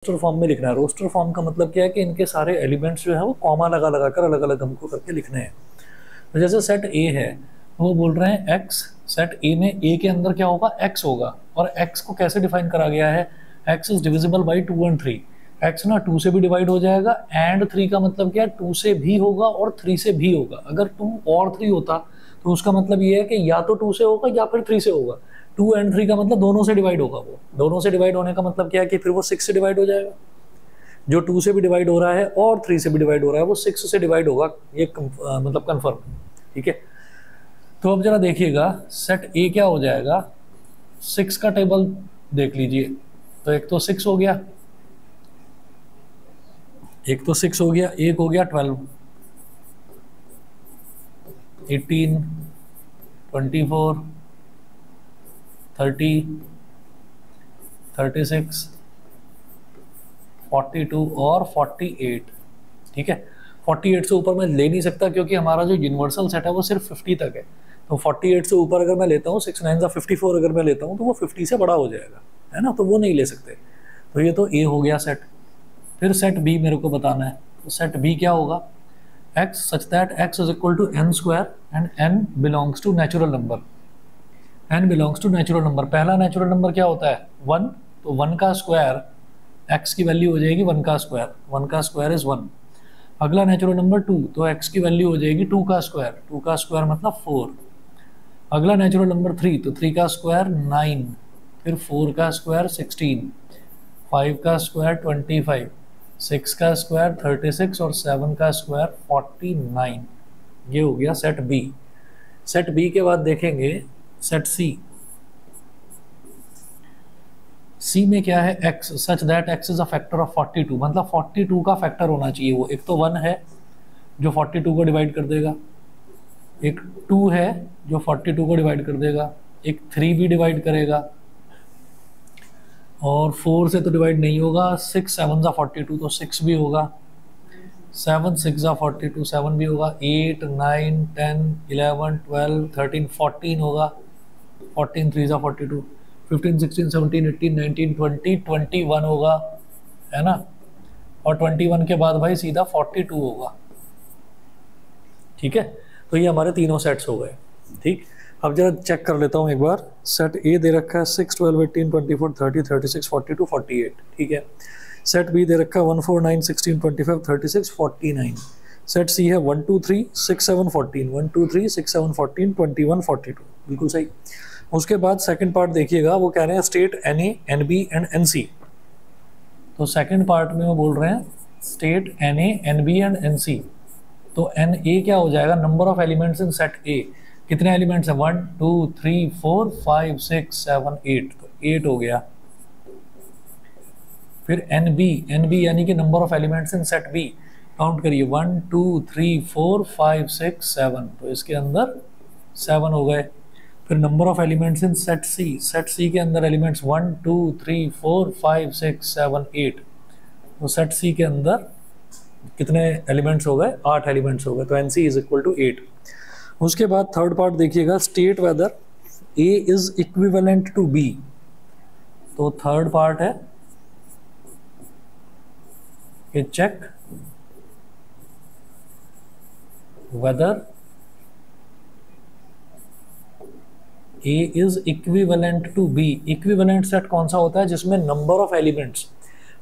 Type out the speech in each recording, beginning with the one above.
Roster form में लिखना है। रोस्टर फॉर्म का मतलब क्या है कि इनके सारे एलिमेंट्स जो है वो कॉमा लगा लगा कर अलग अलग हमको करके लिखने हैं। तो जैसे सेट ए है, वो बोल रहे हैं एक्स, सेट ए में ए के अंदर क्या होगा, एक्स होगा। और एक्स को कैसे डिफाइन करा गया है, एक्स इज डिविजिबल बाई 2 और 3। एक्स ना 2 से भी डिवाइड हो जाएगा, एंड 3 का मतलब क्या है, 2 से भी होगा और 3 से भी होगा। अगर 2 और 3 होता तो उसका मतलब ये है कि या तो 2 से होगा या फिर 3 से होगा। 2 एंड 3 का मतलब दोनों से डिवाइड होगा। वो दोनों से डिवाइड होने का मतलब क्या है कि फिर वो 6 से डिवाइड हो जाएगा। जो 2 से भी डिवाइड हो रहा है और 3 से भी डिवाइड हो रहा है वो 6 से डिवाइड होगा, ये मतलब कंफर्म। ठीक है, तो अब जरा देखिएगा सेट ए क्या हो जाएगा। 6 का टेबल देख लीजिए, तो एक तो 6 हो गया, एक तो 6 हो गया, एक हो गया 12, 18, 24, 30, 36, 42 और 48। ठीक है, 48 से ऊपर मैं ले नहीं सकता क्योंकि हमारा जो यूनिवर्सल सेट है वो सिर्फ 50 तक है। तो 48 से ऊपर अगर मैं लेता हूँ, 6 9 54 अगर मैं लेता हूँ तो वो 50 से बड़ा हो जाएगा, है ना, तो वो नहीं ले सकते। तो ये तो ए हो गया सेट। फिर सेट बी मेरे को बताना है, तो सेट बी क्या होगा, X such that X is equal to N square and N belongs to natural number. N belongs to natural number, पहला नेचुरल नंबर क्या होता है, 1, तो 1 का स्क्वायर, एक्स की वैल्यू हो जाएगी 1 का स्क्वायर, 1 का स्क्वायर इज 1। अगला नेचुरल नंबर 2, तो x की वैल्यू हो जाएगी 2 का स्क्वायर, 2 का स्क्वायर मतलब 4। अगला नेचुरल नंबर 3, तो 3 का स्क्वायर 9, फिर 4 का स्क्वायर 16, 5 का स्क्वायर 25, 6 का स्क्वायर 36 और 7 का स्क्वायर 49। ये हो गया सेट बी। सेट बी के बाद देखेंगे सेट सी। सी में क्या है, x such that x is a factor of 42, मतलब 42 का फैक्टर होना चाहिए। वो एक तो 1 है जो 42 को डिवाइड कर देगा, एक 2 है जो 42 को डिवाइड कर देगा, एक 3 भी डिवाइड करेगा, और 4 से तो डिवाइड नहीं होगा, 6 7 ज़ा 42 तो 6 भी होगा, 7 6 ज़ा 42 7 भी होगा, 8 9 10 11 12 13 14 होगा, 14 3 ज़ा 42, 15 16 17 18 19 20 21 होगा, है ना। और 21 के बाद भाई सीधा 42 होगा। ठीक है, तो ये हमारे तीनों सेट्स हो गए। ठीक, अब जरा चेक कर लेता हूँ एक बार। सेट ए दे रखा है 6 12 18 24 30 36 42 48। ठीक है, सेट बी दे रखा है 1 4 9 16 25 36 49। सेट सी है 1 2 3 6 7 14, 1 2 3 6 7 14 21 42, बिल्कुल सही। उसके बाद सेकंड पार्ट देखिएगा, वो कह रहे हैं state N A N B and N C. तो सेकंड पार्ट में वो बोल रहे हैं state N A N B and N C. तो एन ए क्या हो जाएगा, number of elements in set A. कितने एलिमेंट्स हैं, 1 2 3 4 5 6 7 8, तो 8 हो गया। फिर एन बी यानी कि number of elements in set B, count करिए 1 2 3 4 5 6 7, तो इसके अंदर 7 हो गए। फिर number of elements in set C के अंदर एलिमेंट्स 1 2 3 4 5 6 7 8, तो सेट सी के अंदर कितने एलिमेंट्स हो गए, 8 एलिमेंट्स हो गए, तो N C is equal to 8। उसके बाद थर्ड पार्ट देखिएगा, state whether A is equivalent to B. तो थर्ड पार्ट है कि check whether A is equivalent to B. Equivalent set कौन सा होता है, जिसमें नंबर ऑफ एलिमेंट्स,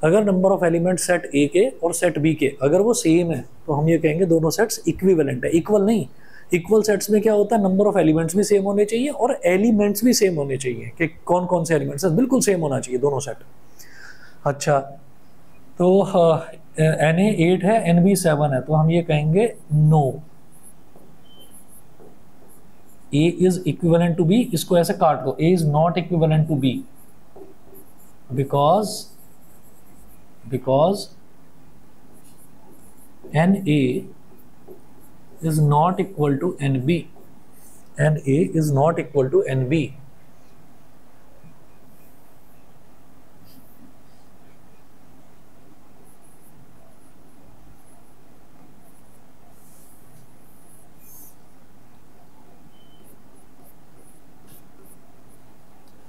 अगर number of elements set A के और सेट बी के अगर वो सेम है तो हम ये कहेंगे दोनों सेट्स इक्विवेलेंट है। इक्वल नहीं, इक्वल सेट्स में क्या होता है, नंबर ऑफ एलिमेंट्स भी सेम होने चाहिए और एलिमेंट्स भी सेम होने चाहिए, कि कौन कौन से एलिमेंट्स हैं, बिल्कुल सेम होना चाहिए दोनों सेट। अच्छा, तो एन ए 8 है, एन बी 7 है, तो हम ये कहेंगे no, A is equivalent to B. इसको ऐसे काट दो, A is not equivalent to B because NA is not equal to NB. NA is not equal to NB.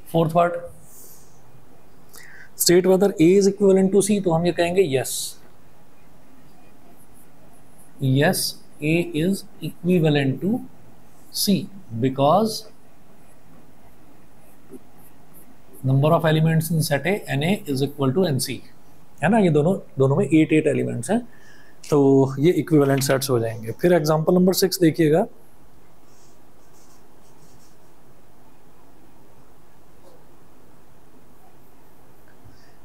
Fourth part, state whether A is equivalent to C, तो हम ये कहेंगे yes, yes A is equivalent to C because number of elements in set A Na is equal to NC, है ना। ये दोनों में 8 elements हैं, तो ये इक्विवेलेंट सेट्स हो जाएंगे। फिर एग्जांपल नंबर 6 देखिएगा।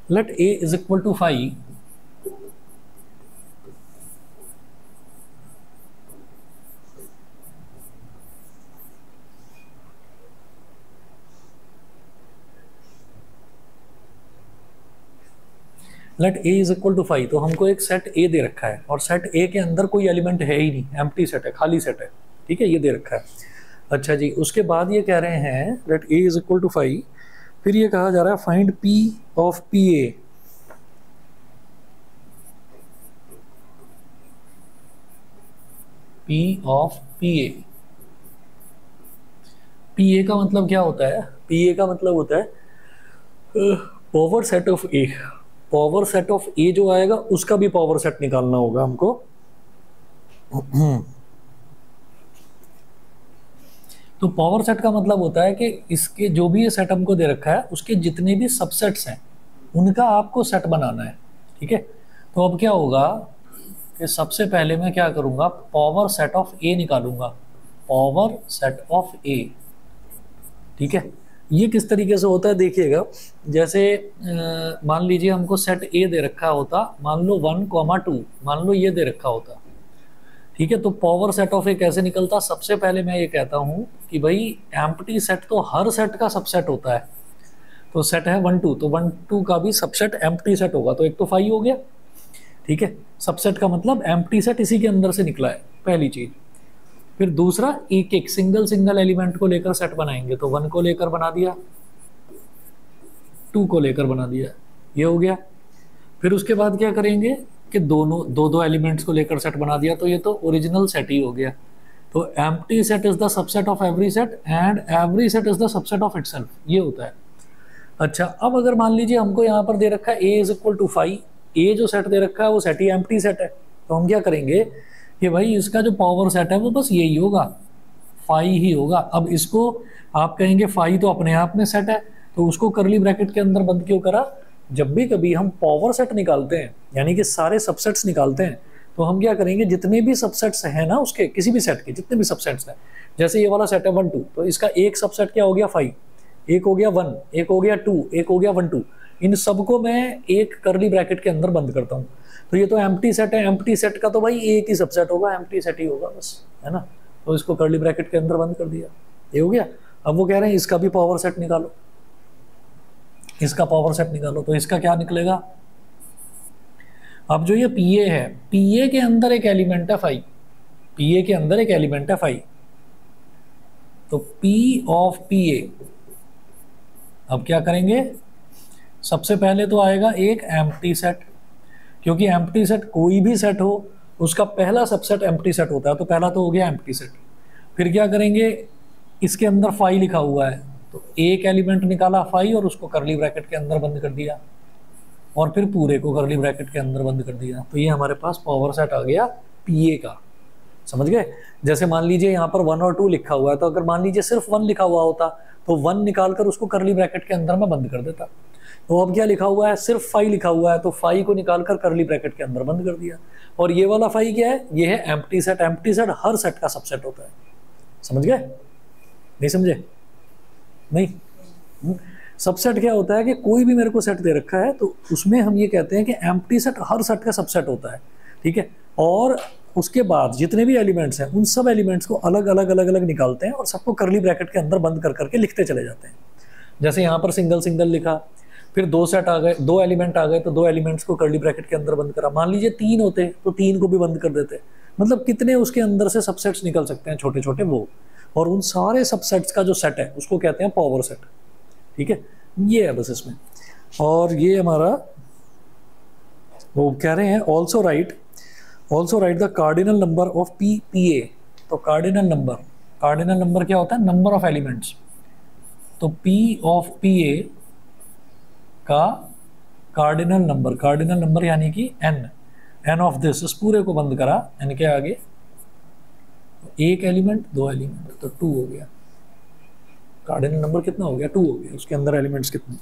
let A is equal to 5, let A is equal to 5, तो हमको एक सेट ए दे रखा है और सेट ए के अंदर कोई एलिमेंट है ही नहीं, एम्प्टी सेट है, खाली सेट है, ठीक है, ये दे रखा है। अच्छा जी, उसके बाद ये कह रहे हैं let A is equal to 5, फिर ये कहा जा रहा है find P of P A. P of P A, P A का मतलब क्या होता है? पी ए का मतलब होता है power set of A. Power set of A जो आएगा उसका भी पावर सेट निकालना होगा हमको। तो पावर सेट का मतलब होता है कि इसके जो भी ये सेट हमको दे रखा है उसके जितने भी सबसेट्स हैं उनका आपको सेट बनाना है, ठीक है। तो अब क्या होगा कि सबसे पहले मैं क्या करूंगा, पावर सेट ऑफ ए निकालूंगा, पावर सेट ऑफ ए, ठीक है। ये किस तरीके से होता है देखिएगा, जैसे मान लीजिए हमको सेट ए दे रखा होता, मान लो 1, 2, मान लो ये दे रखा होता, ठीक है। तो पावर सेट ऑफ ए कैसे निकलता? सबसे पहले मैं ये कहता हूं कि भाई एम्प्टी सेट तो हर सेट का सबसेट होता है। तो सेट है 1, 2, तो 1, 2 का भी सबसेट एम्प्टी सेट होगा, तो एक तो 5 हो गया, ठीक है। सबसेट का मतलब एम्प्टी सेट इसी के अंदर से निकला है, पहली चीज। फिर दूसरा, एक एक सिंगल एलिमेंट को लेकर सेट बनाएंगे, तो 1 को लेकर बना दिया, 2 को लेकर बना दिया, ये हो गया। फिर उसके बाद क्या करेंगे कि दो एलिमेंट्स को लेकर सेट बना दिया, तो ये तो ओरिजिनल सेट ही हो गया। तो empty set is the subset of every set and every set is the subset of itself, ये होता है। अच्छा, अब अगर मान लीजिए हमको यहाँ पर दे रखा है ए इज इक्वल टू 5, ए जो सेट दे रखा है वो सेट ही एम्प्टी सेट है, तो हम क्या करेंगे कि भाई इसका जो पावर सेट है वो बस यही होगा, 5 ही होगा। अब इसको आप कहेंगे 5 तो अपने आप में सेट है, तो उसको करली ब्रैकेट के अंदर बंद क्यों करा? जब भी कभी हम पावर सेट निकालते हैं, यानी कि सारे सबसेट्स निकालते हैं, तो हम क्या करेंगे, जितने भी सबसेट्स हैं ना उसके, किसी भी सेट के जितने भी सबसेट्स हैं, जैसे ये वाला सेट है 1, 2, तो इसका एक सबसेट क्या हो गया 5, एक हो गया 1, एक हो गया 2, एक हो गया 1, 2, इन सबको मैं एक करली ब्रैकेट के अंदर बंद करता हूँ। तो ये तो एम्प्टी सेट है, एम्प्टी सेट का तो भाई एक ही सबसेट होगा, एम्प्टी सेट ही होगा बस, है ना। तो इसको करली ब्रैकेट के अंदर बंद कर दिया, ये हो गया। अब वो कह रहे हैं इसका भी पावर सेट निकालो, इसका पावर सेट निकालो, तो इसका क्या निकलेगा? अब जो ये पी ए है, पी ए के अंदर एक एलिमेंट है 5, पी ए के अंदर एक एलिमेंट है 5, तो पी ऑफ पी ए, अब क्या करेंगे, सबसे पहले तो आएगा एक एम्प्टी सेट, क्योंकि एम्प्टी सेट कोई भी सेट हो उसका पहला सबसेट एम्प्टी सेट होता है, तो पहला तो हो गया एम्प्टी सेट। फिर क्या करेंगे, इसके अंदर 5 लिखा हुआ है, तो एक एलिमेंट निकाला 5 और उसको करली ब्रैकेट के अंदर बंद कर दिया, और फिर पूरे को करली ब्रैकेट के अंदर बंद कर दिया। तो ये हमारे पास पावर सेट आ गया पी ए का, समझ गए। जैसे मान लीजिए यहाँ पर 1 और 2 लिखा हुआ है, तो अगर मान लीजिए सिर्फ 1 लिखा हुआ होता तो 1 निकालकर उसको करली ब्रैकेट के अंदर मैं बंद कर देता। तो अब क्या लिखा हुआ है, सिर्फ 5 लिखा हुआ है, तो 5 को निकालकर करली ब्रैकेट के अंदर बंद कर दिया। और ये वाला 5 क्या है, ये है एम्प्टी सेट। एम्प्टी सेट हर सेट का सबसेट होता है, समझ गए? नहीं समझे? नहीं। सबसेट क्या होता है कि कोई भी मेरे को सेट दे रखा है, तो उसमें हम ये कहते हैं कि एम्प्टी सेट हर सेट का सबसेट होता है, ठीक है। और उसके बाद जितने भी एलिमेंट्स हैं उन सब एलिमेंट्स को अलग अलग निकालते हैं और सबको करली ब्रैकेट के अंदर बंद कर करके लिखते चले जाते हैं। जैसे यहाँ पर सिंगल लिखा, फिर 2 सेट आ गए, 2 एलिमेंट आ गए, तो 2 एलिमेंट्स को करली ब्रैकेट के अंदर बंद करा। मान लीजिए 3 होते तो 3 को भी बंद कर देते। मतलब कितने उसके अंदर से सबसेट्स निकल सकते हैं छोटे छोटे वो, और उन सारे सबसेट्स का जो सेट है उसको कहते हैं पावर सेट, ठीक है। ये है बस इसमें। और ये हमारा वो कह रहे हैं also right the cardinal number of P ए। तो कार्डिनल नंबर क्या होता है, नंबर ऑफ एलिमेंट्स। तो पी ऑफ पी ए का कार्डिनल नंबर यानी कि एन ऑफ दिस, इस पूरे को बंद करा एन के आगे, एक एलिमेंट दो एलिमेंट तो 2 हो गया। कार्डिनल नंबर कितना हो गया? 2 हो गया। उसके अंदर एलिमेंट्स कितने?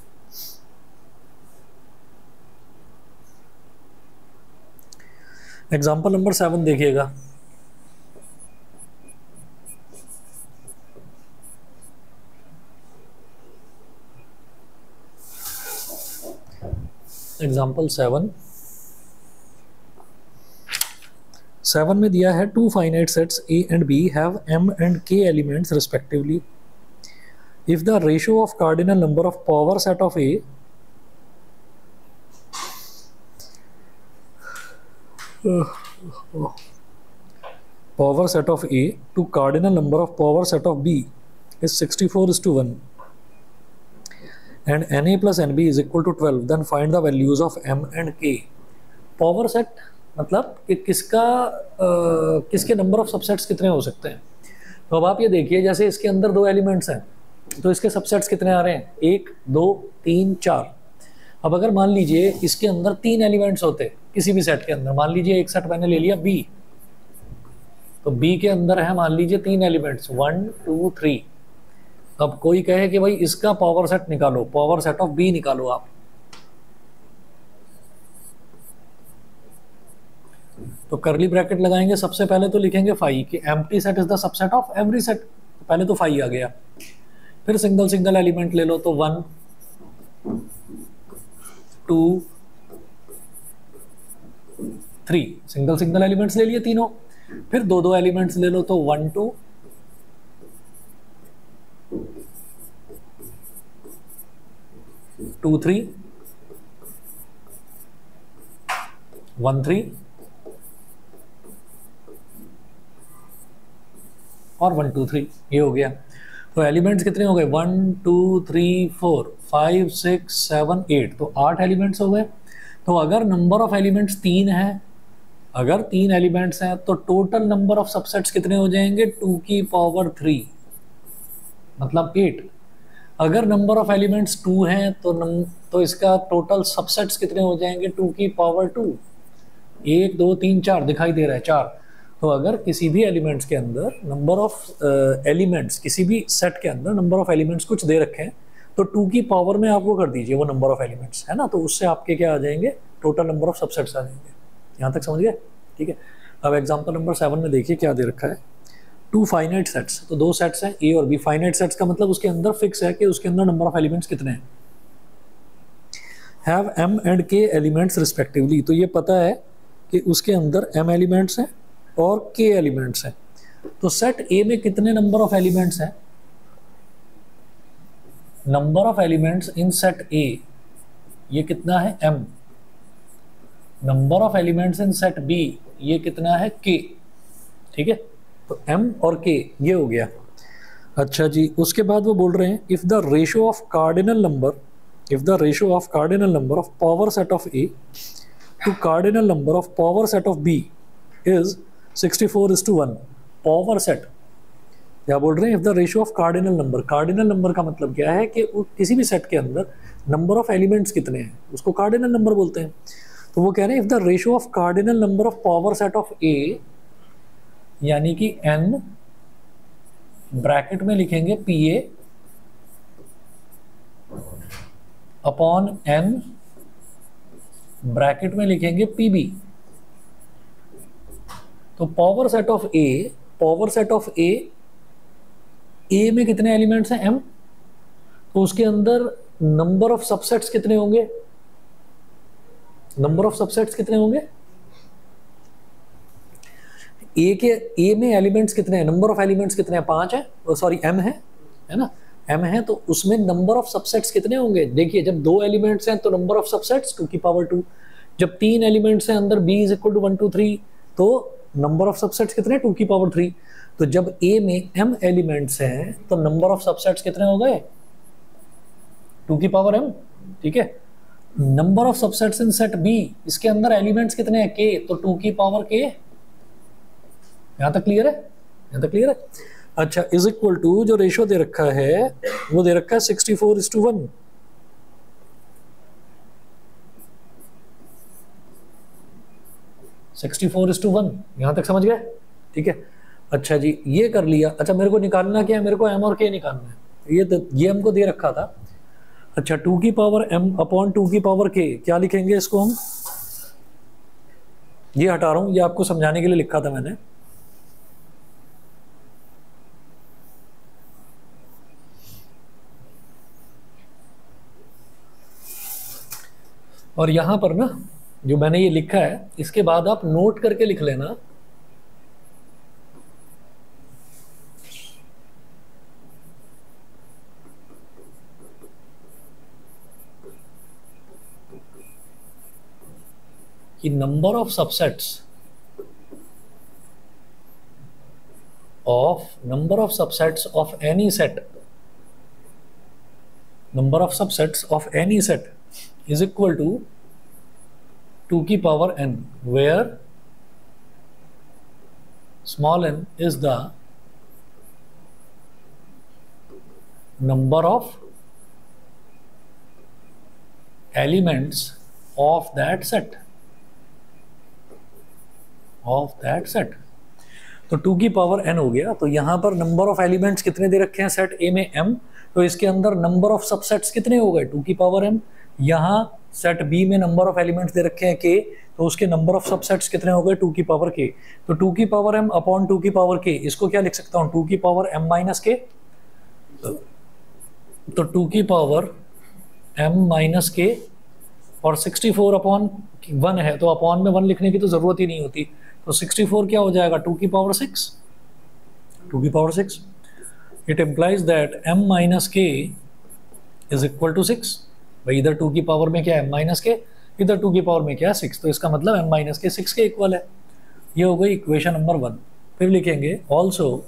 एग्जाम्पल नंबर 7 देखिएगा। एग्जाम्पल 7 में दिया है two finite sets A and B have M and K elements respectively. If the ratio of cardinal number of power set of A power set of A to cardinal number of power set of B is 64:1 and Na plus Nb is equal to 12, then find the values of M and K. Power set मतलब कि किसके number of subsets कितने हो सकते हैं। तो अब आप ये देखिए, जैसे इसके अंदर 2 एलिमेंट्स हैं तो इसके सबसेट्स कितने आ रहे हैं? 1 2 3 4। अब अगर मान लीजिए इसके अंदर 3 एलिमेंट्स होते किसी भी सेट के अंदर, मान लीजिए एक सेट मैंने ले लिया B, तो B के अंदर है मान लीजिए 3 एलिमेंट्स 1 2 3। अब कोई कहे कि भाई इसका पावर सेट निकालो, पावर सेट ऑफ B निकालो आप, तो करली ब्रैकेट लगाएंगे। सबसे पहले तो लिखेंगे फाई कि empty set is the subset of every set, पहले तो फाई आ गया। फिर सिंगल एलिमेंट ले लो तो 1 2 3, सिंगल एलिमेंट्स ले लिए तीनों। फिर 2 एलिमेंट्स ले लो तो 1 2 2 3 1 3 और 1 2 3, ये हो गया। तो एलिमेंट्स कितने हो गए? 1 2 3 4 5 6 7 8, तो 8 एलिमेंट्स हो गए। तो अगर नंबर ऑफ एलिमेंट्स 3 है, अगर 3 एलिमेंट्स हैं तो टोटल नंबर ऑफ सबसेट्स कितने हो जाएंगे? 2 की पावर 3 मतलब 8। अगर नंबर ऑफ एलिमेंट्स 2 हैं तो इसका टोटल सबसेट्स कितने हो जाएंगे? 2 की पावर 2। 1 2 3 4 दिखाई दे रहा है 4। तो अगर किसी भी एलिमेंट्स के अंदर नंबर ऑफ एलिमेंट्स, किसी भी सेट के अंदर नंबर ऑफ एलिमेंट्स कुछ दे रखे हैं तो 2 की पावर में आपको कर दीजिए वो नंबर ऑफ एलिमेंट्स, है ना, तो उससे आपके क्या आ जाएंगे? टोटल नंबर ऑफ सबसेट्स आ जाएंगे। यहाँ तक समझ गए? ठीक है। अब एग्जांपल नंबर 7 में देखिए क्या दे रखा है। 2 फाइनाइट सेट्स, तो 2 सेट्स हैं A और B। फाइनाइट सेट्स का मतलब उसके अंदर फिक्स है कि उसके अंदर नंबर ऑफ एलिमेंट्स कितने हैं। Have M and K elements respectively, तो ये पता है कि उसके अंदर M एलिमेंट्स हैं और K एलिमेंट्स हैं। तो सेट A में कितने नंबर ऑफ एलिमेंट्स हैं? Number of elements in set A ये कितना है? M। Number of elements in set B ये कितना है? K। ठीक है, तो M और K ये हो गया। अच्छा जी, उसके बाद वो बोल रहे हैं if the ratio of cardinal number of power set of A to cardinal number of power set of B is 64:1। Power set क्या बोल रहे हैं? If the ratio of cardinal number का मतलब क्या है कि किसी भी सेट के अंदर नंबर ऑफ एलिमेंट्स कितने हैं उसको कार्डिनल नंबर बोलते हैं। तो वो कह रहे हैं if the ratio of cardinal number of power set of A यानी कि n, ब्रैकेट में लिखेंगे PA अपॉन n, ब्रैकेट में लिखेंगे PB। तो पावर सेट ऑफ ए में कितने एलिमेंट्स हैं? M। तो उसके अंदर नंबर ऑफ सबसेट्स कितने होंगे? ए में एलिमेंट्स कितने हैं? नंबर ऑफ एलिमेंट्स कितने हैं? 5 है, सॉरी M है ना, M है। तो उसमें नंबर ऑफ सबसेट्स कितने होंगे? देखिए, जब 2 एलिमेंट्स हैं तो नंबर ऑफ सबसेट्स 2 की पावर 2। जब 3 एलिमेंट्स हैं अंदर B इज इक्वल टू 1 2 3, तो नंबर ऑफ सबसेट्स कितने? 2 की पावर 3। तो जब A में M एलिमेंट्स हैं तो नंबर ऑफ सबसेट्स कितने हो गए? 2 की पावर M। ठीक है। Number of subsets in set B, इसके अंदर एलिमेंट्स कितने हैं? K, तो 2 की पावर K। यहां तक क्लियर है? अच्छा, इज इक्वल टू जो रेशियो दे रखा है वो दे रखा है 64:1। 64:1, यहाँ तक समझ गए? ठीक है, अच्छा जी ये कर लिया। अच्छा मेरे को निकालना क्या है, मेरे को m और k निकालना है, ये हमको दे रखा था। अच्छा 2 की पावर m अपॉन 2 की पावर k, क्या लिखेंगे इसको हम? ये हटा रहा हूँ, ये आपको समझाने के लिए लिखा था मैंने। और यहां पर ना जो मैंने ये लिखा है, इसके बाद आप नोट करके लिख लेना कि number of subsets of any set, number of subsets of any set is equal to 2 की power n, where small n is the number of elements of that set, तो 2 की पावर n हो गया। तो यहां पर नंबर ऑफ एलिमेंट्स कितने दे रखे हैं सेट A में m, तो इसके अंदर नंबर ऑफ सबसेट्स कितने हो गए 2 की पावर m। यहाँ सेट B में नंबर ऑफ एलिमेंट्स दे रखे हैं k, तो उसके नंबर ऑफ सबसेट्स कितने हो गए 2 की पावर k। तो 2 की पावर m अपॉन 2 की पावर k, इसको क्या लिख सकता हूँ 2 की पावर m माइनस k। तो 2 की पावर m माइनस k, और 64 अपॉन 1 है तो अपॉन में 1 लिखने की तो जरूरत ही नहीं होती। तो 64 क्या हो जाएगा 2 की पावर 6, 2 की power 6। It implies that m minus k is equal to 6। भाई इधर 2 की पावर में क्या है m माइनस के, इधर 2 की पावर में क्या है 6, तो इसका मतलब m माइनस के 6 के इक्वल है। ये हो गई इक्वेशन नंबर 1। फिर लिखेंगे also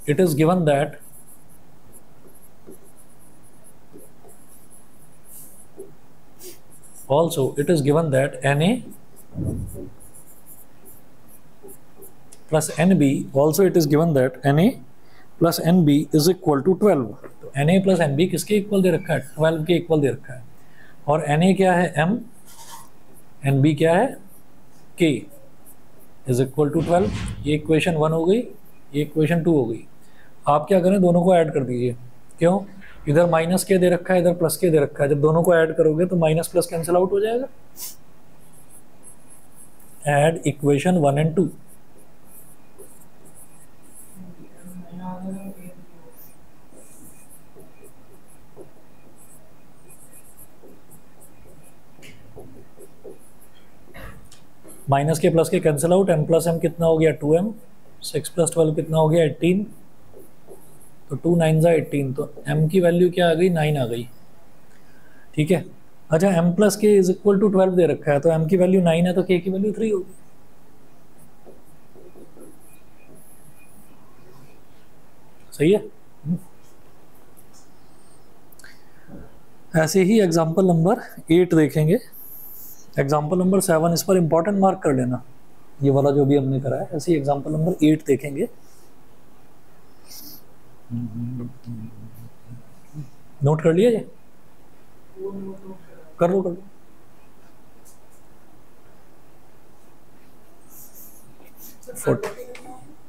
it is given that na plus nb, also it is given that na plus nb is equal to 12। तो na plus nb किसके इक्वल दे रखा है 12 के इक्वल दे रखा है। और na क्या है m, nb क्या है k इज इक्वल टू 12। ये इक्वेशन 1 हो गई, ये इक्वेशन 2 हो गई। आप क्या करें दोनों को ऐड कर दीजिए। क्यों, इधर माइनस के दे रखा है, इधर प्लस के दे रखा है, जब दोनों को ऐड करोगे तो माइनस प्लस कैंसिल आउट हो जाएगा। Add equation 1 and 2। माइनस के प्लस के cancel out, m plus m कितना हो गया 2m, 6 प्लस 12 कितना हो गया 18, तो 2 9 जा 18, तो m की वैल्यू क्या आ गई 9 आ गई। ठीक है, अच्छा m प्लस के इज इक्वल टू 12 दे रखा है, तो m की वैल्यू 9 है तो k की वैल्यू 3 होगी। सही है। ऐसे ही एग्जाम्पल नंबर 8 देखेंगे। एग्जाम्पल नंबर 7 इस पर इंपॉर्टेंट मार्क कर लेना, ये वाला जो भी हमने करा है। ऐसे ही एग्जाम्पल नंबर 8 देखेंगे। नोट कर लिया ये, कर लो।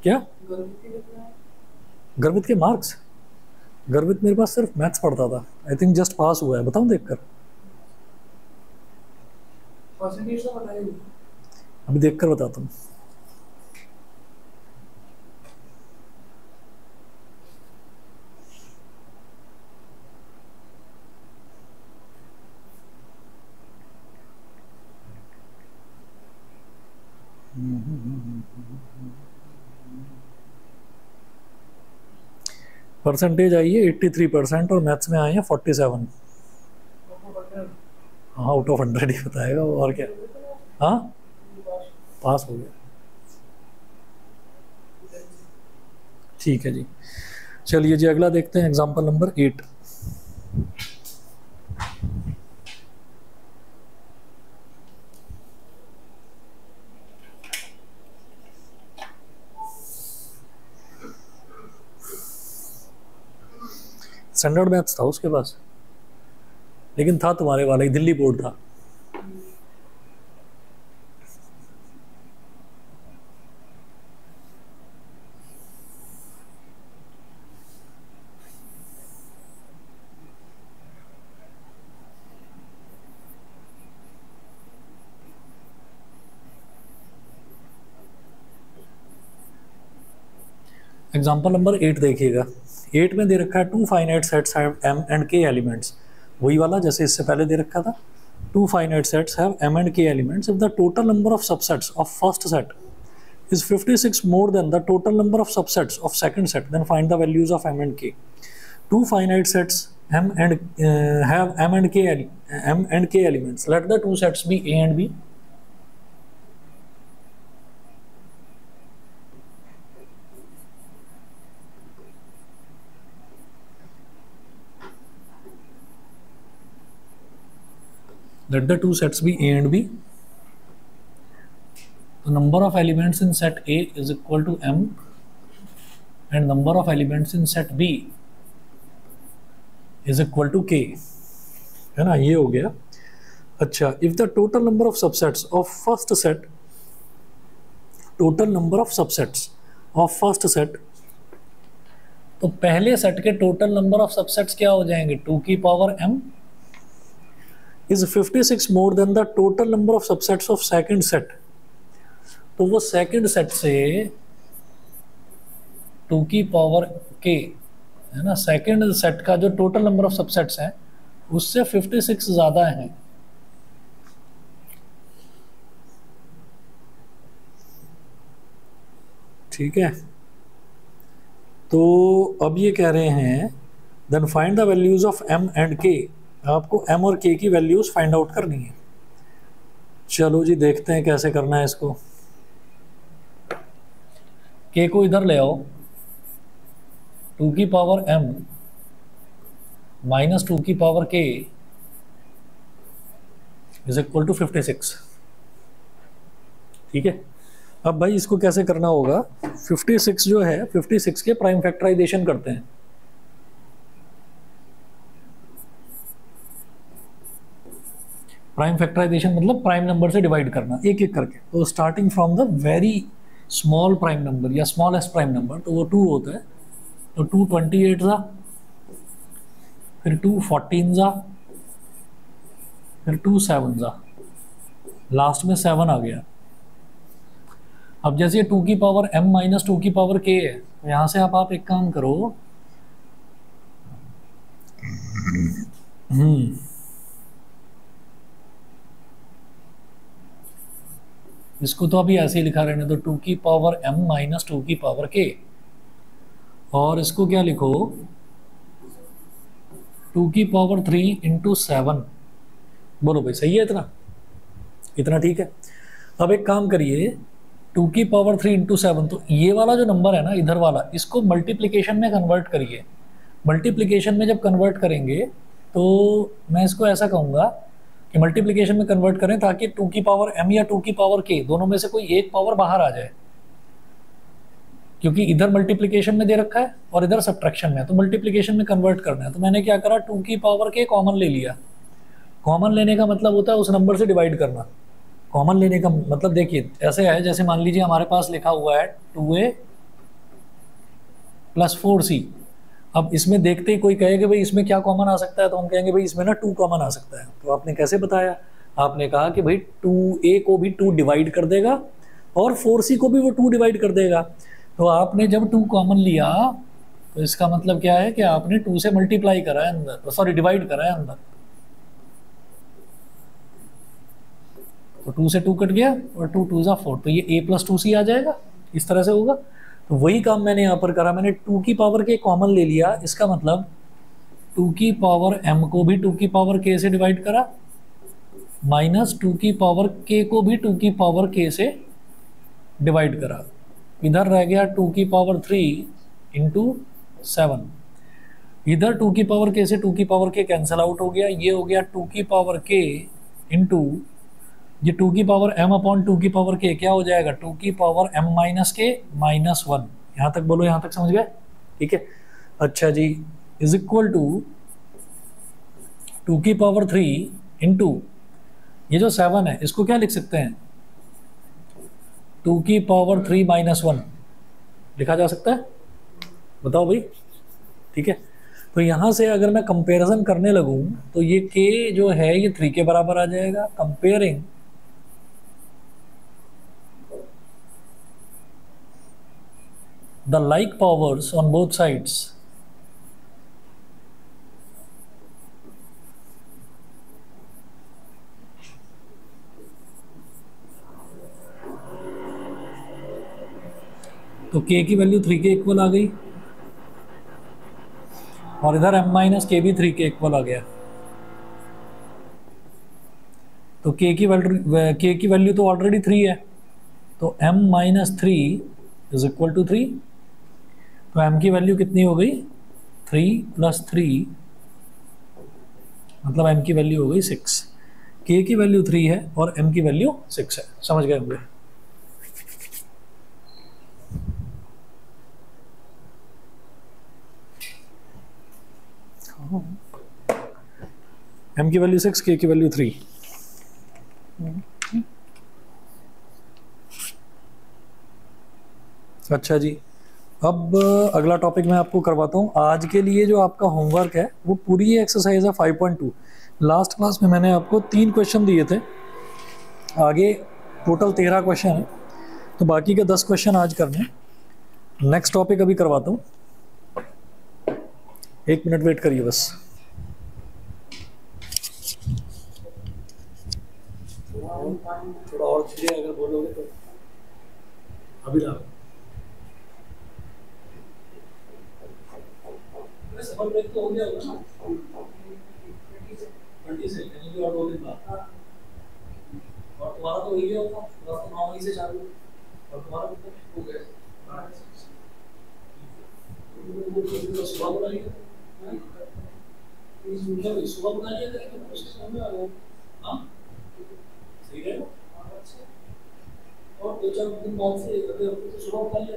क्या गर्भित के मार्क्स? गर्भित मेरे पास सिर्फ मैथ्स पढ़ता था, आई थिंक जस्ट पास हुआ है। बताऊं देखकर, अभी देखकर बताता हूँ। परसेंटेज आई है 83% और मैथ्स में आए हैं 47। हाँ आउट ऑफ 100 ही बताएगा वो, और क्या। हाँ पास हो गया। ठीक है जी, चलिए जी अगला देखते हैं एग्जांपल नंबर 8। स्टैंडर्ड मैथ्स था उसके पास, लेकिन था तुम्हारे वाला ही, दिल्ली बोर्ड था। एग्जाम्पल नंबर 8 देखिएगा। 8 में दे रखा है two finite sets have M and K elements, वही वाला जैसे इससे पहले दे रखा था। Two finite sets have M and K elements if the total number of subsets of first set is 56 more than the total number of subsets of second set, then find the values of m and k. Two finite sets m and have m and k elements. Let the two sets be a and b. Let the two sets be a and b. The number of elements in set A is equal to m and number of elements in set B is equal to k, है ना, ये हो गया। अच्छा, if the total number of subsets of first set, total number of subsets of first set, तो पहले set के total number of subsets क्या हो जाएंगे, 2 की power m is 56 more than the total number of subsets of second set, तो वो second set से 2 की पावर k, है ना, सेकंड सेट का जो टोटल नंबर ऑफ सबसेट्स हैं उससे 56 ज़्यादा है। ठीक है, तो अब ये कह रहे हैं then find the values of m and k, आपको m और k की वैल्यूज फाइंड आउट करनी है। चलो जी देखते हैं कैसे करना है इसको। k को इधर ले आओ, 2 की पावर m माइनस 2 की power k is equal to 56। ठीक है, अब भाई इसको कैसे करना होगा, 56 जो है 56 के प्राइम फैक्टराइजेशन करते हैं। प्राइम फैक्टराइजेशन मतलब प्राइम नंबर से डिवाइड करना एक एक करके। तो starting from the very small prime number या स्मॉलेस्ट प्राइम नंबर, तो वो 2 होता है, तो 2 28 जा, फिर 2 14 जा, फिर 2 7 जा, लास्ट में 7 आ गया। अब जैसे 2 की पावर m माइनस 2 की पावर k है, तो यहां से आप एक काम करो, इसको तो अभी ऐसे ही लिखा रहने दो, 2 की पावर m माइनस 2 की पावर k, और इसको क्या लिखो, 2 की पावर 3 इंटू 7। बोलो भाई सही है इतना, इतना ठीक है। अब एक काम करिए, 2 की पावर 3 इंटू 7, तो ये वाला जो नंबर है ना इधर वाला, इसको मल्टीप्लिकेशन में कन्वर्ट करिए। मल्टीप्लिकेशन में जब कन्वर्ट करेंगे तो मैं इसको ऐसा कहूँगा कि मल्टीप्लिकेशन में कन्वर्ट करें ताकि 2 की पावर m या 2 की पावर k दोनों में से कोई एक पावर बाहर आ जाए, क्योंकि इधर मल्टीप्लिकेशन में दे रखा है और इधर सब्ट्रैक्शन में है, तो मल्टीप्लिकेशन में कन्वर्ट करना है। तो मैंने क्या करा, 2 की पावर k कॉमन ले लिया। कॉमन लेने का मतलब होता है उस नंबर से डिवाइड करना। कॉमन लेने का मतलब देखिए ऐसे है, जैसे मान लीजिए हमारे पास लिखा हुआ है 2a प्लस 4c। अब इसमें देखते ही कोई कहे कि भाई इसमें क्या कॉमन आ सकता है, तो हम कहेंगे भाई इसमें ना 2 कॉमन आ सकता है। तो आपने कैसे बताया, आपने कहा कि भाई 2a को भी 2 डिवाइड कर देगा और 4c को भी वो 2 डिवाइड कर देगा। तो आपने जब 2 कॉमन लिया तो इसका मतलब क्या है कि आपने 2 से मल्टीप्लाई करा है अंदर, सॉरी डिवाइड करा है अंदर, तो 2 से 2 कट गया और 2 2 4, तो ये a प्लस 2c आ जाएगा, इस तरह से होगा। तो वही काम मैंने यहाँ पर करा, मैंने 2 की पावर k कॉमन ले लिया, इसका मतलब 2 की पावर m को भी 2 की पावर k से डिवाइड करा, माइनस 2 की पावर k को भी 2 की पावर k से डिवाइड करा। इधर रह गया 2 की पावर 3 इंटू 7, इधर 2 की पावर k से 2 की पावर k कैंसिल आउट हो गया, ये हो गया 2 की पावर k इंटू ये 2 की पावर m अपॉन 2 की पावर k क्या हो जाएगा, 2 की power m minus k minus 1। यहाँ तक बोलो, यहाँ तक समझ गए, ठीक है। अच्छा जी, इज इक्वल टू 2 की पावर 3 इंटू ये जो 7 है इसको क्या लिख सकते हैं, 2 की पावर 3 माइनस 1 लिखा जा सकता है, बताओ भाई, ठीक है। तो यहाँ से अगर मैं कंपैरिजन करने लगूँ तो ये k जो है ये 3 के बराबर आ जाएगा। Comparing the like powers on both sides तो k की वैल्यू 3 के इक्वल आ गई और इधर m माइनस के भी 3 के इक्वल आ गया। तो k की वैल्यू तो ऑलरेडी 3 है, तो m minus 3 is equal to 3। तो m की वैल्यू कितनी हो गई 3 प्लस 3, मतलब m की वैल्यू हो गई 6। k की वैल्यू 3 है और m की वैल्यू 6 है। समझ गए होंगे। m की वैल्यू 6, k की वैल्यू 3। अच्छा जी, अब अगला टॉपिक मैं आपको करवाता हूँ। आज के लिए जो आपका होमवर्क है वो पूरी एक्सरसाइज है 5.2। लास्ट क्लास में मैंने आपको 3 क्वेश्चन दिए थे, आगे टोटल 13 क्वेश्चन है, तो बाकी के 10 क्वेश्चन आज करने हैं। नेक्स्ट टॉपिक अभी करवाता हूँ, 1 मिनट वेट करिए बस। थोड़ा और धीरे अगर बोलोगे तो अभी ला समर ब्रेक तो हो गया होगा ना 20 से, यानी कि और 2 दिन बाद। और तुम्हारा तो हो गया होगा, तुम्हारा तो 9 मई से चालू और तुम्हारा कितना हो गया सुबह बुलाइए, सुबह बुलाइए। हाँ सही है। और 2-4 दिन बाद से अगले हफ्ते से सुबह बुलाइए।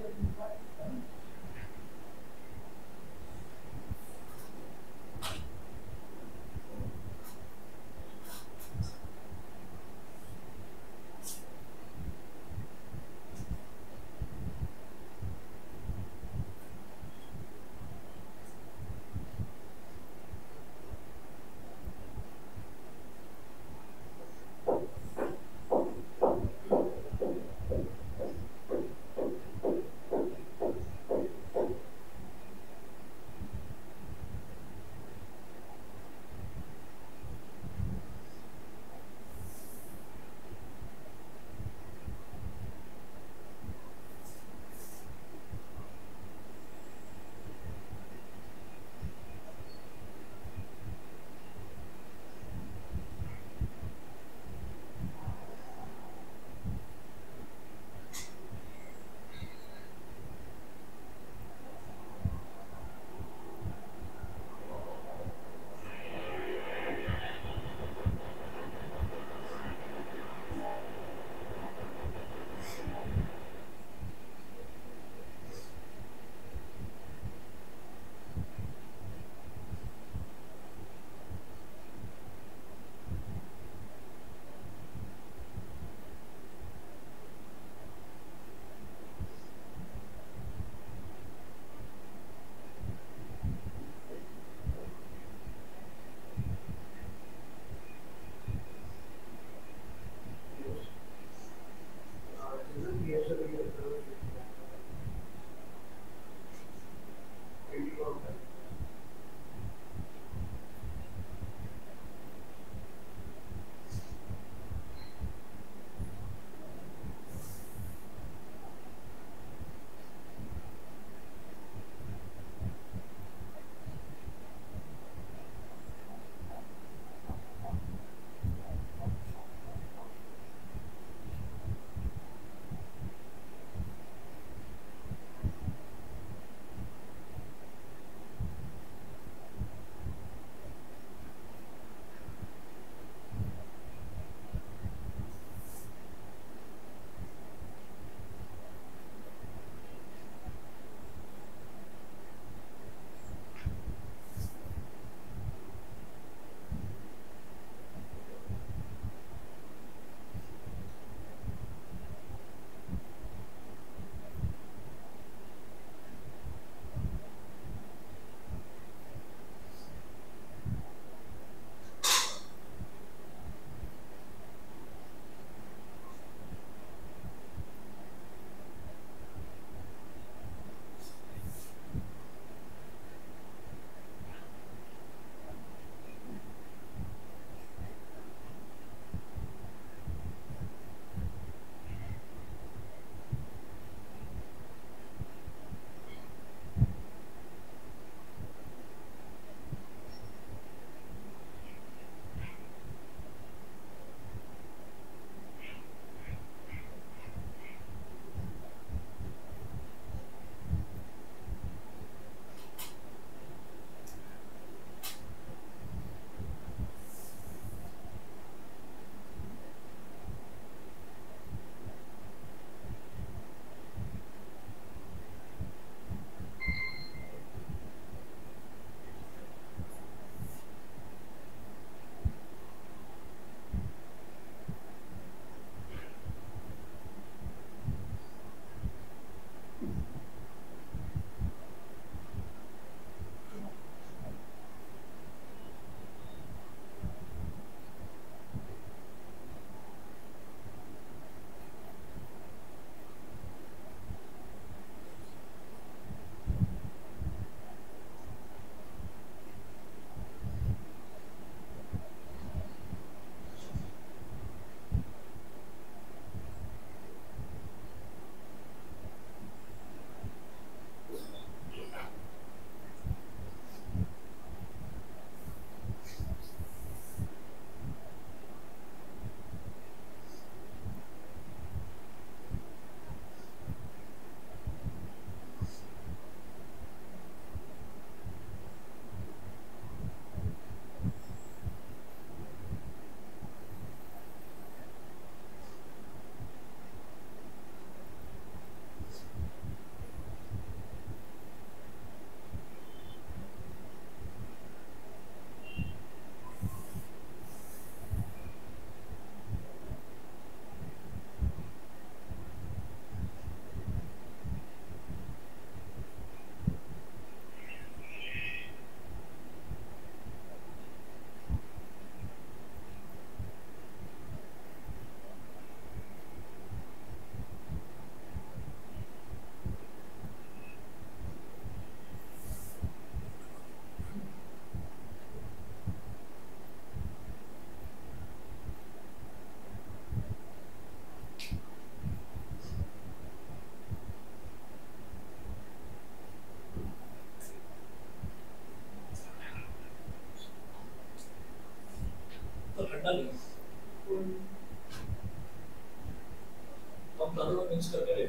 मिक्स करके ले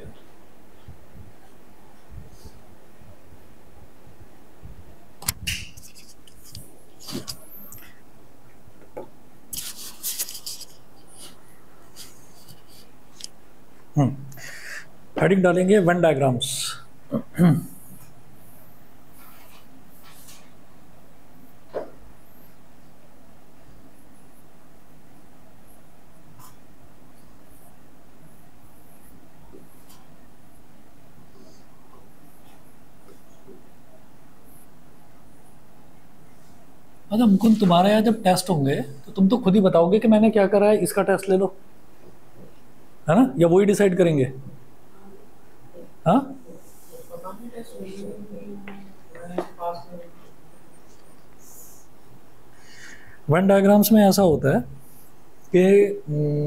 हेडिंग डालेंगे वेन डायग्राम्स। अच्छा मुकुंद, तुम्हारे यहाँ जब टेस्ट होंगे तो तुम तो खुद ही बताओगे कि मैंने क्या करा है, इसका टेस्ट ले लो, है ना? या वही डिसाइड करेंगे? हाँ, वेन डायग्राम्स में ऐसा होता है कि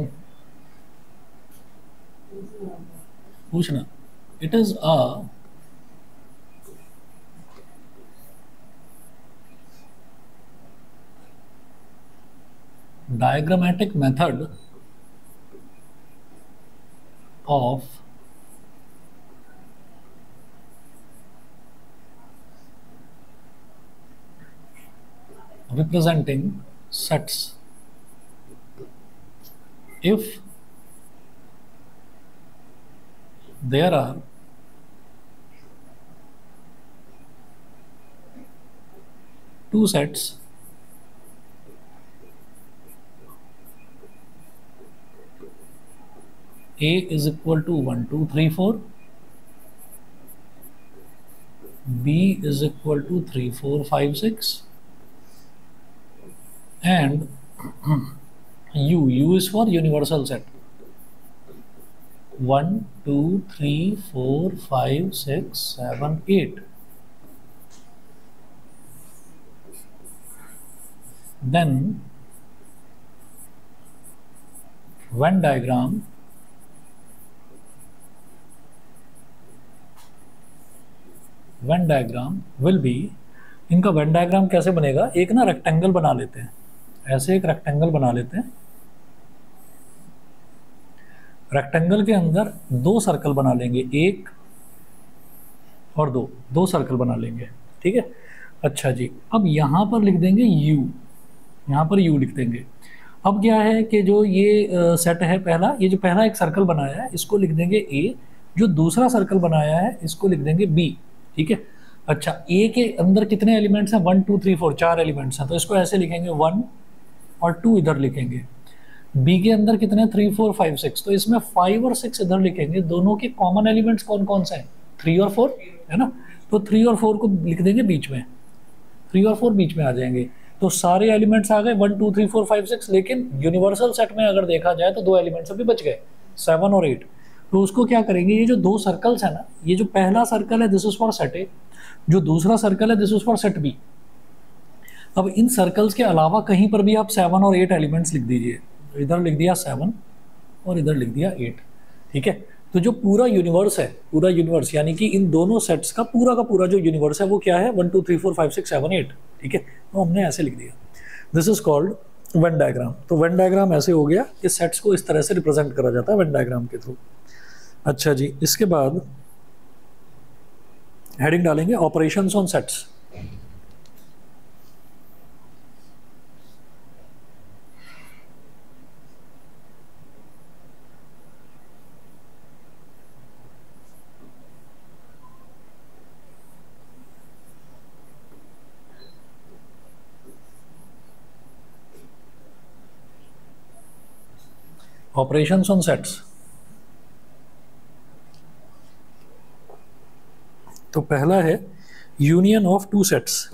पूछना, it is a diagrammatic method of representing sets if there are two sets A is equal to 1 2 3 4, B is equal to 3 4 5 6, and U is for universal set 1 2 3 4 5 6 7 8. Then Venn diagram will be, इनका Venn diagram कैसे बनेगा? एक ना rectangle बना लेते हैं, ऐसे एक रेक्टेंगल बना लेते हैं। रेक्टेंगल के अंदर दो सर्कल बना लेंगे, एक और दो सर्कल बना लेंगे, ठीक है? अच्छा जी, अब यहाँ पर लिख देंगे यू, यहाँ पर यू लिख देंगे। अब क्या है कि जो ये सेट है पहला, ये जो पहला एक सर्कल बनाया है इसको लिख देंगे ए, जो दूसरा सर्कल बनाया है इसको लिख देंगे बी, ठीक है? अच्छा, ए के अंदर कितने एलिमेंट्स हैं? 1 2 3 4, 4 एलिमेंट्स हैं, तो इसको ऐसे लिखेंगे 1 और 2 इधर लिखेंगे। बी के अंदर कितने? 3 4 5 6, तो इसमें 5 और 6 इधर लिखेंगे। दोनों के कॉमन एलिमेंट्स कौन कौन से हैं? 3 और 4, है ना? तो 3 और 4 को लिख देंगे बीच में, 3 और 4 बीच में आ जाएंगे, तो सारे एलिमेंट्स आ गए 1 2 3 4 5 6। लेकिन यूनिवर्सल सेट में अगर देखा जाए तो दो एलिमेंट्स अभी बच गए, 7 और 8। तो उसको क्या करेंगे, ये जो दो सर्कल्स है ना, ये जो पहला सर्कल है this is for set A, जो दूसरा सर्कल है this is for set B. अब इन सर्कल्स के अलावा कहीं पर भी आप 7 और 8 एलिमेंट्स लिख दीजिए, तो इधर लिख दिया 7 और इधर लिख दिया 8, ठीक है? तो जो पूरा यूनिवर्स है, पूरा यूनिवर्स यानी कि इन दोनों सेट्स का पूरा जो यूनिवर्स है वो क्या है? 1 2 3 4 5 6 7 8, ठीक है? तो हमने ऐसे लिख दिया, this is called Venn diagram. तो वेन डायग्राम ऐसे हो गया कि सेट्स को इस तरह से रिप्रेजेंट करा जाता है वेन डायग्राम के थ्रू। अच्छा जी, इसके बाद हेडिंग डालेंगे operations on sets. Operations on sets, तो पहला है union of two sets.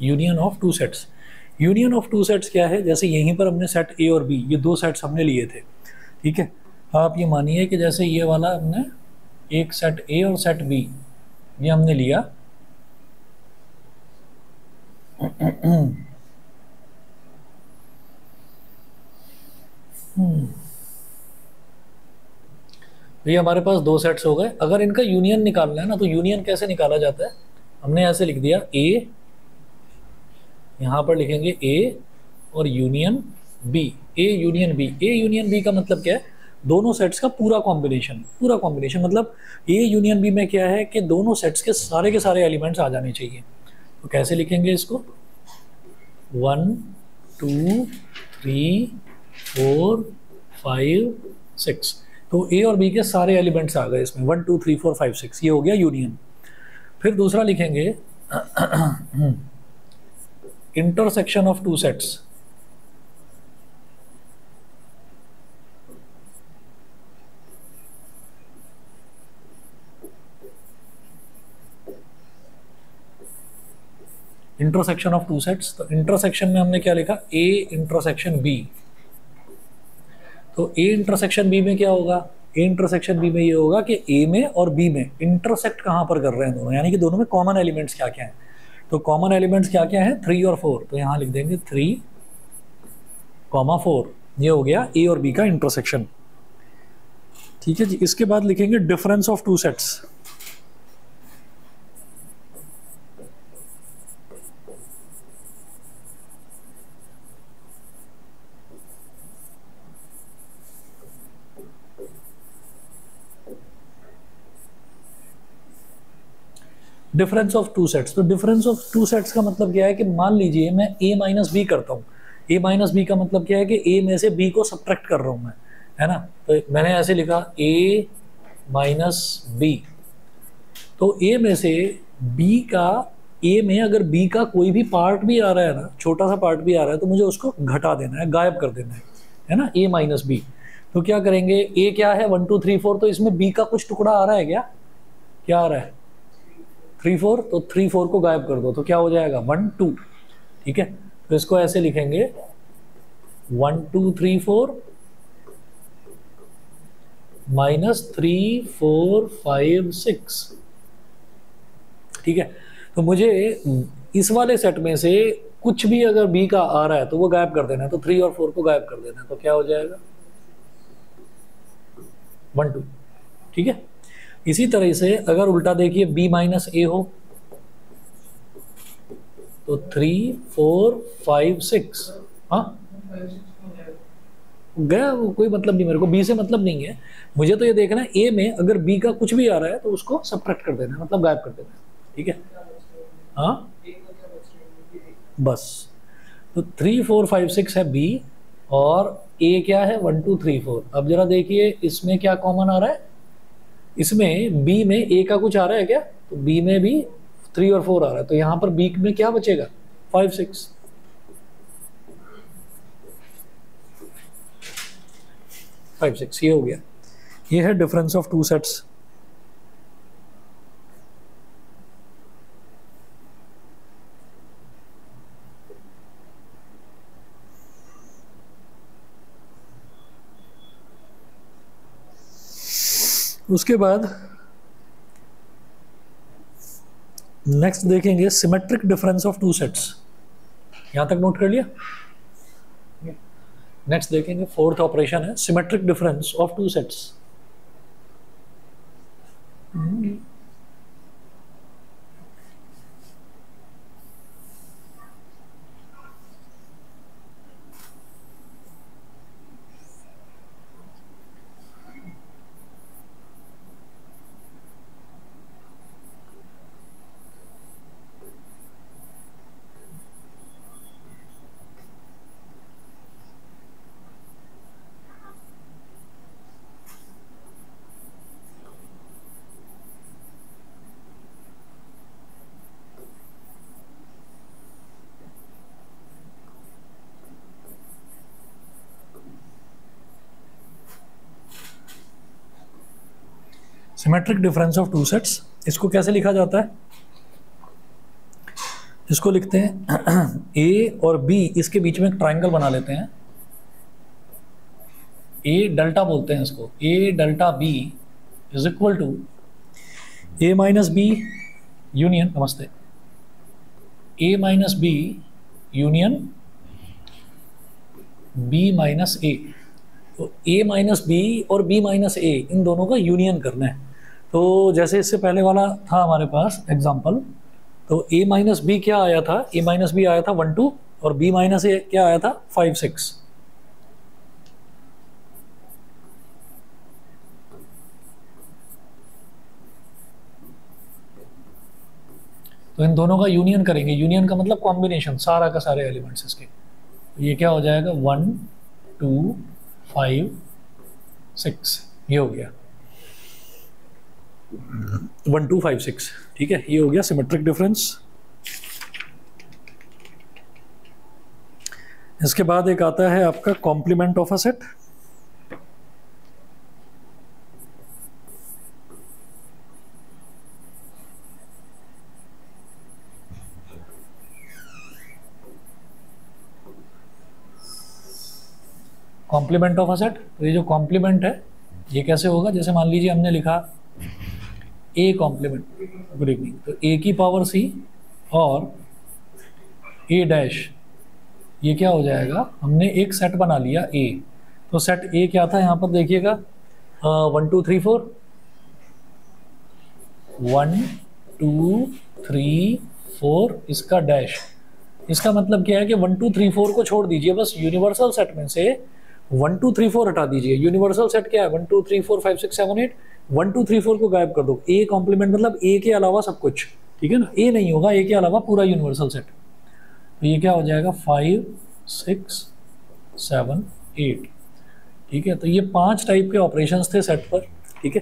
Union of two sets, union of two sets क्या है? जैसे यहीं पर हमने सेट ए और बी, ये दो सेट्स हमने लिए थे, ठीक है? आप ये मानिए कि जैसे ये वाला हमने एक सेट ए और सेट बी ये हमने लिया, तो ये हमारे पास दो सेट्स हो गए। अगर इनका यूनियन निकालना है ना, तो यूनियन कैसे निकाला जाता है, हमने ऐसे लिख दिया ए, यहाँ पर लिखेंगे ए और union B, A union B. A union B का मतलब क्या है, दोनों सेट्स का पूरा कॉम्बिनेशन। पूरा कॉम्बिनेशन मतलब ए यूनियन बी में क्या है कि दोनों सेट्स के सारे एलिमेंट्स आ जाने चाहिए। तो कैसे लिखेंगे इसको, 1 2 3 4 5 6, तो ए और बी के सारे एलिमेंट्स आ गए इसमें, 1 2 3 4 5 6, ये हो गया यूनियन। फिर दूसरा लिखेंगे intersection of two sets. Intersection of two sets, तो इंटरसेक्शन में हमने क्या लिखा, ए इंटरसेक्शन बी। तो ए इंटरसेक्शन बी में क्या होगा, ए इंटरसेक्शन बी में ये होगा कि ए में और बी में इंटरसेक्ट कहाँ पर कर रहे हैं दोनों, यानी कि दोनों में कॉमन एलिमेंट्स क्या क्या हैं। तो कॉमन एलिमेंट्स क्या क्या है, 3 और 4, तो यहाँ लिख देंगे 3, 4, ये हो गया ए और बी का इंटरसेक्शन। ठीक है जी। इसके बाद लिखेंगे difference of two sets. Difference of two sets, तो डिफरेंस ऑफ टू सेट्स का मतलब क्या है कि मान लीजिए मैं a माइनस बी करता हूँ। a माइनस बी का मतलब क्या है कि a में से b को सब्ट्रैक्ट कर रहा हूँ मैं, है ना। तो मैंने ऐसे लिखा a माइनस बी, तो a में से b का, a में अगर b का कोई भी पार्ट भी आ रहा है ना, छोटा सा पार्ट भी आ रहा है, तो मुझे उसको घटा देना है, गायब कर देना है ना, a माइनस बी। तो क्या करेंगे, a क्या है 1 2 3 4, तो इसमें b का कुछ टुकड़ा आ रहा है क्या आ रहा है 3 4, तो 3 4 को गायब कर दो, तो क्या हो जाएगा 1 2। ठीक है, तो इसको ऐसे लिखेंगे 1 2 3 4 माइनस 3 4 5 6। ठीक है, तो मुझे इस वाले सेट में से कुछ भी अगर बी का आ रहा है तो वो गायब कर देना है, तो 3 और 4 को गायब कर देना है, तो क्या हो जाएगा 1 2। ठीक है, इसी तरह से अगर उल्टा देखिए b माइनस ए हो, तो 3 4 5 6, हाँ गया, वो कोई मतलब नहीं, मेरे को b से मतलब नहीं है, मुझे तो ये देखना है a में अगर b का कुछ भी आ रहा है तो उसको सब्ट्रैक्ट कर देना है, मतलब गायब कर देना है। ठीक है, हाँ बस, तो 3 4 5 6 है b, और a क्या है 1 2 3 4। अब जरा देखिए इसमें क्या कॉमन आ रहा है, इसमें b में a का कुछ आ रहा है क्या, तो b में भी 3 और 4 आ रहा है, तो यहां पर b में क्या बचेगा 5 6। ये हो गया, ये है डिफरेंस ऑफ टू सेट्स। उसके बाद नेक्स्ट देखेंगे symmetric difference of two sets. यहां तक नोट कर लिया। नेक्स्ट देखेंगे फोर्थ ऑपरेशन है symmetric difference of two sets. Symmetric difference of two sets, इसको कैसे लिखा जाता है, इसको लिखते हैं ए और बी, इसके बीच में एक ट्राइंगल बना लेते हैं, ए डेल्टा बोलते हैं इसको, A delta B is equal to A minus B union, नमस्ते, A minus B union B minus A. तो a माइनस बी और b माइनस ए इन दोनों का यूनियन करना है। तो जैसे इससे पहले वाला था हमारे पास एग्जाम्पल, तो a माइनस बी क्या आया था, a माइनस बी आया था 1 2 और b माइनस ए क्या आया था 5 6। तो इन दोनों का यूनियन करेंगे, यूनियन का मतलब कॉम्बिनेशन सारा का सारे एलिमेंट्स इसके। तो ये क्या हो जाएगा 1 2 5 6, ये हो गया 1 2 5 6, ठीक है, ये हो गया सिमेट्रिक डिफरेंस। इसके बाद एक आता है आपका complement of a set. Complement of a set, तो ये जो कॉम्प्लीमेंट है ये कैसे होगा, जैसे मान लीजिए हमने लिखा ए कॉम्प्लीमेंट, गुड इवनिंग, तो ए की पावर सी और ए डैश, ये क्या हो जाएगा, हमने एक सेट बना लिया ए। तो सेट ए क्या था यहाँ पर देखिएगा 1 2 3 4, 1 2 3 4 इसका डैश। इसका मतलब क्या है कि 1 2 3 4 को छोड़ दीजिए, बस यूनिवर्सल सेट में से 1 2 3 4 हटा दीजिए। यूनिवर्सल सेट क्या है 1 2 3 4 5 6 7 8, 1 2 3 4 को गायब कर दो। ए कॉम्प्लीमेंट मतलब ए के अलावा सब कुछ, ठीक है ना, ए नहीं होगा, ए के अलावा पूरा यूनिवर्सल सेट। तो ये क्या हो जाएगा 5 6 7 8, ठीक है। तो ये 5 टाइप के ऑपरेशंस थे सेट पर, ठीक है।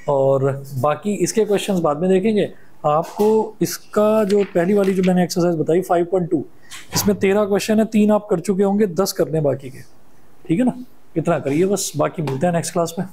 और बाकी इसके क्वेश्चंस बाद में देखेंगे। आपको इसका जो पहली वाली जो मैंने एक्सरसाइज बताई 5.2, इसमें 13 क्वेश्चन है, 3 आप कर चुके होंगे, 10 करने बाकी के, ठीक है ना। इतना करिए बस, बाकी मिलते हैं नेक्स्ट क्लास में।